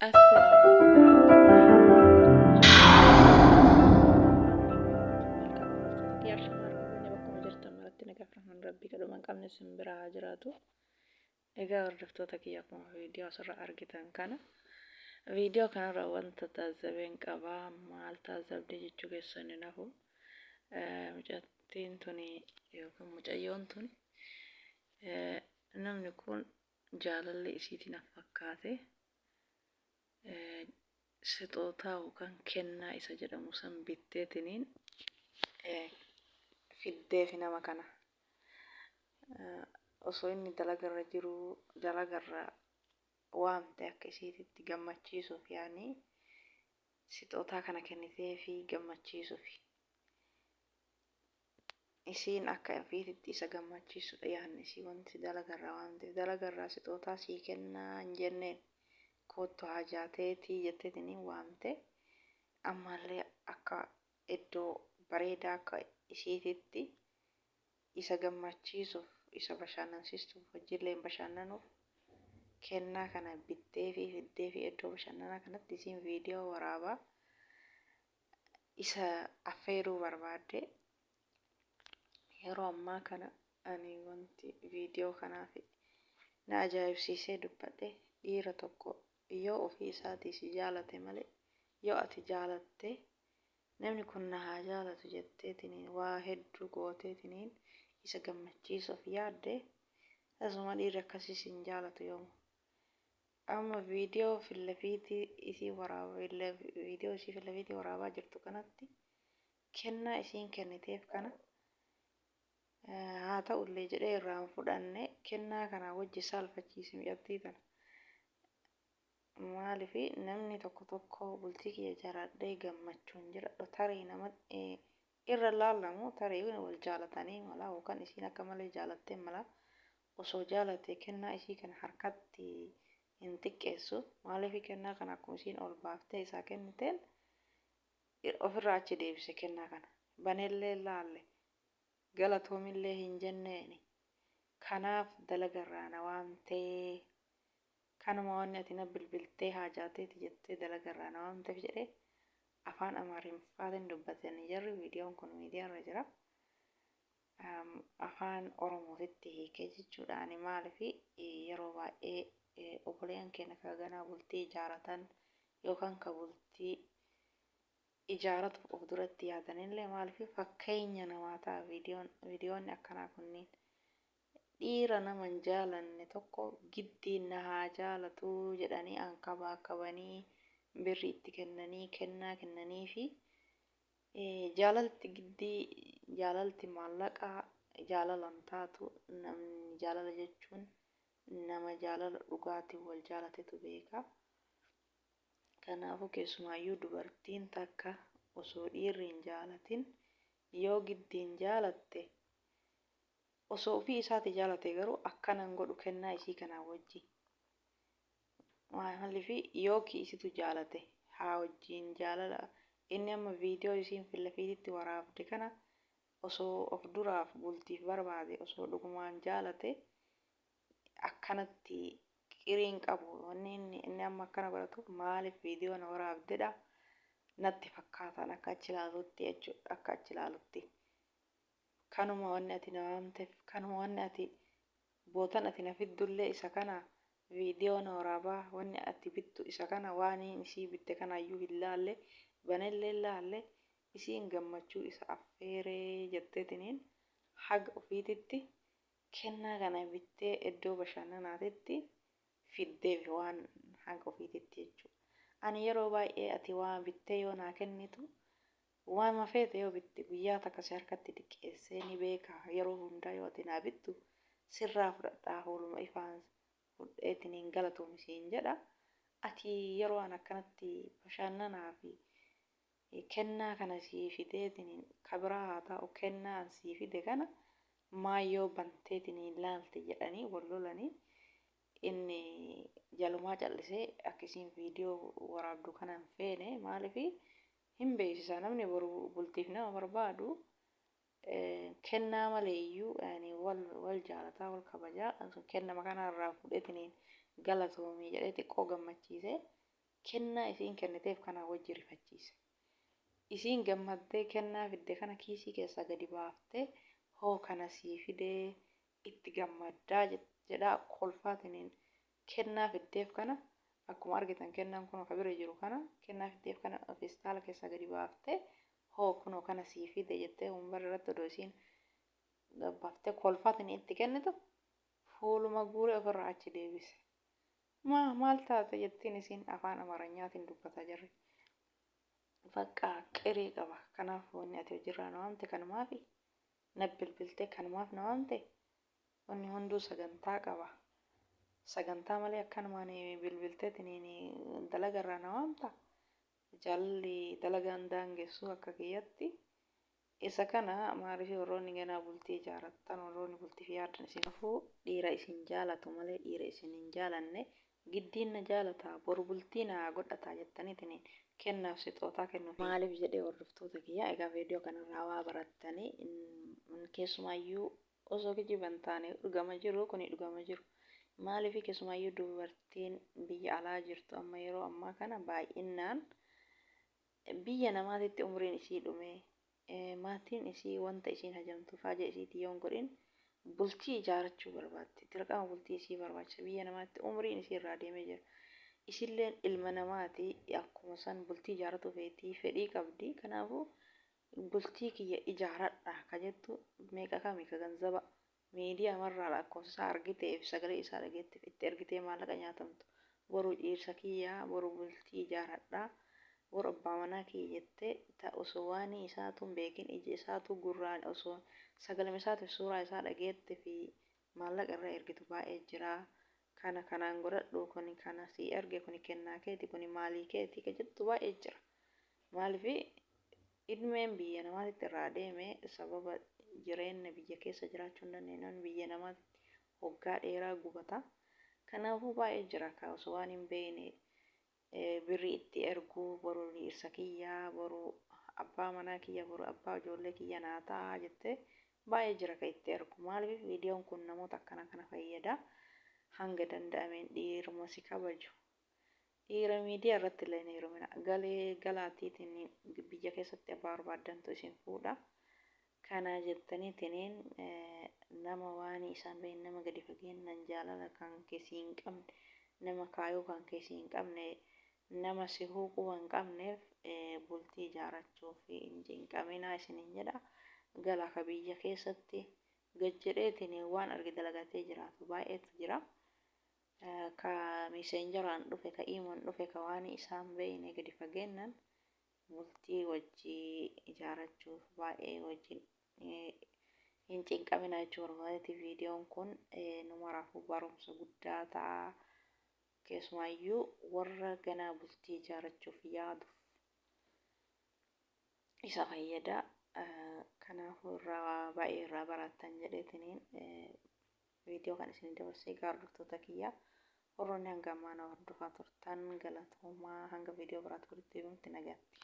Assalaamu alaikum warahmatullahi wabarakatuh. Egaa hordoftoota kiyya akkuma viidiyoo asirraa argitan kana viidiyoo kanarra wanta taasifameen qabaa maal taasifamte jechuu keessan hin hafu. Mucattiin tuni yookaan mucayyoon tuni namni kun jaalalli isiitiin fakkaate sixootaa yookaan kennaa isa jedhamu san bitteetiniin fiddeefi nama kana osoo inni dalagarra jiru dalagarra waamte akka isiititti gammachiisuuf yaani sixootaa kana kenniteefi gammachiisuuf isiin akka ofiititti isa gammachiisudha yaanni isii wanti dalagarra waamte dalagarraa sixootaa sii kennaa hin jenneen kootu hajaateetii jetteetiniin waamte ammallee akka iddoo bareedaa akka isiititti isa gammachiisuuf isa bashannansiistuuf hojiilee bashannanuuf kennaa kana bitteefi fiddeefi iddoo bashannanaa kanatti isiin viidiyoo waraabaa isa affeeruu barbaadde. Yeroo ammaa kana ani wanti viidiyoo kanaaf na ajaa'ibsiisee dubbadhe dhiira tokko yoo ofii isaatii si jaalate malee yoo ati jaalatte namni kun na haa jaalatu jetteetiniin waa hedduu gooteetiniin isa gammachiisuuf yaadde asuma dhiirri akkasii sin jaalatu yooma. Amma viidiyoo filafiitii isii waraabaa jirtu kanatti kennaa isiin kenniteef kana haa ta'ullee jedhee irraan fudhanne kennaa kana wajji saalfachiise mi'attii tana. Maaliifi namni tokko bultii kiyya jaaladhee gammachuun jira tarii nama irra laallamu tarii wal jaalatanii mala yookaan isiin akka malee jaalattee mala osoo jaalatee kennaa isii kana harkatti hin xiqqeessu. Maaliifi kennaa kana akkuma isiin ol baaftee isaa kenniteen ofirraa achi deebise kennaa kana baneellee laalle galatoomillee hin jenneeni. Kanaaf dalagarraa na waamtee kanuma wanni ati na bilbiltee haajaateeti jettee dalagarraa na waamteef jedhee afaan amaariffaatiin dubbatanii jirri. Viidiyoon kun miidiyaarra jira. Afaan oromootitti hiikee jechuudhaani maaliifi yeroo baay'ee obboleen keenya kaganaa bultii ijaaratan yookaan ka bultii ijaaratuuf of duratti yaadanillee maaliifi fakkeenya namaa ta'a viidiyoonni akkanaa kunniin. Dhiira nama hin jaalanne tokko giddiin na haa jaalatu jedhanii ankabaa qabanii birrii itti kennanii kennaa kennaniifi jaalalti giddii jaalalti maallaqaa jaalalan taatu. Namni jaalala jechuun nama jaalala dhugaatiin wal jaalatetu beeka. Kanaafuu keessumaayyuu dubartiin takka osoo dhiirri hin jaalatin yoo giddiin jaalatte osoo ofii isaati jaalate garuu akkanan godhu kennaa isii kanaa wajji. Maaliifi yoo kiisitu jaalate haa wajjiin jaalala inni amma viidiyoo isiin filafiititti waraabde kana osoo of duraaf bultiif barbaade osoo dhugumaan jaalate akkanatti qiriin qabu. Wanni inni amma akkana godhatuuf maaliif viidiyoo na waraabdedha natti fakkaataan akka achi ilaalutti jechuudha. Akka achi ilaalutti kanuma wanni ati na waamteef kanuma wanni ati bootan ati na fiddullee isa kana viidiyoo na waraabaa wanni ati bittu isa kana waan isii bitte kanaayyuu hin laalle banellee laalle isiin gammachuu isa affeeree jetteetiniin haga ofiititti kennaa kana bittee iddoo bashannanaatitti fiddeef waan haga ofiititti jechuudha. Ani yeroo baay'ee ati waan bittee yoo naa kennitu waan mafeete yoo bitte guyyaa takka si harkatti diqqeessee ni beeka. Yeroo hundaa yoo ati naa bittu sirraa fudhadhaa hooluma ifaan fudheetiniin galatoomisiin jedha. Ati yeroo an akkanatti bashannanaa fi kennaa kana sii fideetiniin kabiraa haa ta'u kennaa sii fide kana maayyoo banteetiniin laalte jedhanii wal lolanii inni jalumaa callisee akkasiin viidiyoo waraabdu kanan feene maaliifi hin beeksisa namni bultiif nama barbaadu kennaa maleeyyuu yani wal jaalataa wal kabajaa kennama kanarraa fudhetiniin galatoomii jedhee xiqqoo gammachiisee kennaa isiin kenniteef kana wajji rifachiise. Isiin gammaddee kennaa fidde kana kiisii keessaa gadi baaftee hoo kana sii fidee itti gammaddaa jedhaa kolfaatiniin kennaa fiddeef kana akkuma argitan kennaan kun akka bira jiru kana kennaa fiddeef kana feestaala keessaa gadi baaftee hoo kunoo kana sii fide jettee wombar irratti odoo isiin gabbaftee kolfaatiniin itti kennitu fuuluma guuree ofirraa achi deebise. Maal taate jettiin isiin afaan Amaaranyaatiin dubbataa jirti. Bakka qirii qaba. Kanaaf wanni ati hojirraa na waamte kanumaafi na bilbiltee kanumaaf na waamte wanni hunduu sagantaa qaba. Sagantaa malee akkanumaan bilbilteetiniin dalagarraa na waamta. Jaalalli dalagaan daangessu akka kiyyatti. Isa kana maaliif warroonni ganaa bultii ijaarattan warroonni bultiif yaaddan isin hafuu dhiira isin jaalatu malee dhiira isin hin jaalanne giddiin na jaalataa boru bultii na godhataa jettaniitiniin kennaaf sixootaa kennuuf. Maaliif jedhee hordoftoota kiyyaa egaa viidiyoo kanarraa waa barattanii keessumaayyuu osoo kijiban taane dhugama jiru kuni dhugama jiru. Maaliif keessumaayyuu dubartiin biyya alaa jirtu amma yeroo ammaa kana baay'inaan biyya namaatitti umriin isii dhumee maatiin isii wanta isiin hajamtuuf haja isiitii yoon godhin bultii ijaarachuu barbaaddi. Dirqama bultii isii barbaachisa biyya namaatti umriin isii irraa deemee jira. Isilleen ilma namaati akkuma san bultii ijaaratu feetii fedhii qabdi. Kanaafuu bultii kiyya ijaaradha ka jettu meeqa kami ka ganzaba miidiyaa marraa lakkoofsa isaa argiteef sagalee isaa dhageetteef itti ergitee maallaqa nyaatamtu. Boru dhiirsa kiyyaa boru bultii ijaaradha. Boru abbaa manaa kiyya jettee osoo waan isaatu hin beekin ija isaatu gurraan osoo sagalee isaatiif suuraa isaa dhageette fi maallaqa irraa ergitu baay'ee jira. Kanaan godhadhu kuni kana sii erge kuni kennaa keeti kuni maalii keeti ka jettu baay'ee jira. Maaliif ilmeen biyya namaatitti irraa deeme sababa jireenya biyya keessa jiraachuu hin dandeenye biyya namaatti waggaa dheeraa gubata. Kanaafuu baay'ee jira ka osoo waan hin beekne birrii itti erguu boru dhiirsa kiyyaa boru abbaa manaa kiyya boru abbaa ijoollee kiyya naa ta'a jettee baay'ee jira ka itti ergu. Maaliif viidiyoon kun namoota akkana kana fayyada. Hanga danda'ameen dhiiruma si kabaju. Dhiira miidiyaa irratti illee ni hirumina. Galaatiitiin biyya keessatti abbaa barbaaddantu isin fuudha. Kana jettaniitiin nama waan isaan beeyin nama gadi fageennan jaalala kan keessi hin qabne nama kaayuu kan keessi hin qabne nama si huuquu hin qabneef bultii ijaarachuu fi hin cinqaminaa isiniin jedha. Galaa ka biyya keessatti gajjedheetiin waan arge dalagatee jiraatu baay'eetu jira. Ka miseenjaraan dhufe ka iimoon dhufe ka waan isaan beeyne gadi fageennan bultii wajjii ijaarachuuf baay'ee wajjin hin cinqaminaa jechuu barbaadeti. Viidiyoon kun numaraafuu barumsa guddaa ta'a. Keessumaayyuu warra ganaa bultii ijaarachuuf yaaduuf isa fayyada. Kanaafuu irraa baay'ee irraa barattan jedheetiniin viidiyoo kan isin dabarsee hordoftoota kiyyaa warroonni hanga ammaa na hordofaa turtan galatoomaa hanga viidiyoo biraatti walitti deebinutti nagaatti.